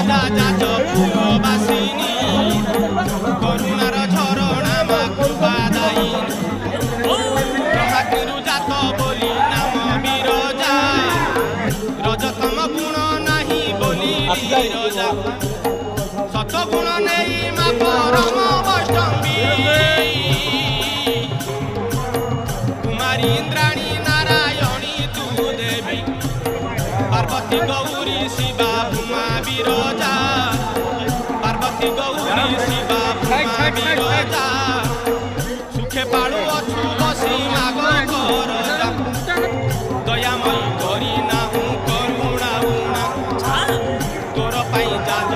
लीला जाजपुरवासिनी करुणार झरणा मा कृपादायिनी ब्रह्माग्निरु जात बोली नाम बिरजा रजतम गुण नाही बोली रजा सतगुण नहीं मा परम वैष्णवी कुमारी इंद्राणी नारायणी तू देवी पार्वती गौरी शिवा भूमा बिरजा पार्वती गौरी शिवा भूमा बिरजा सुखे पालु अछु बसी माग करजा दयामयी करी नाहु करुणा तोर पाई जाज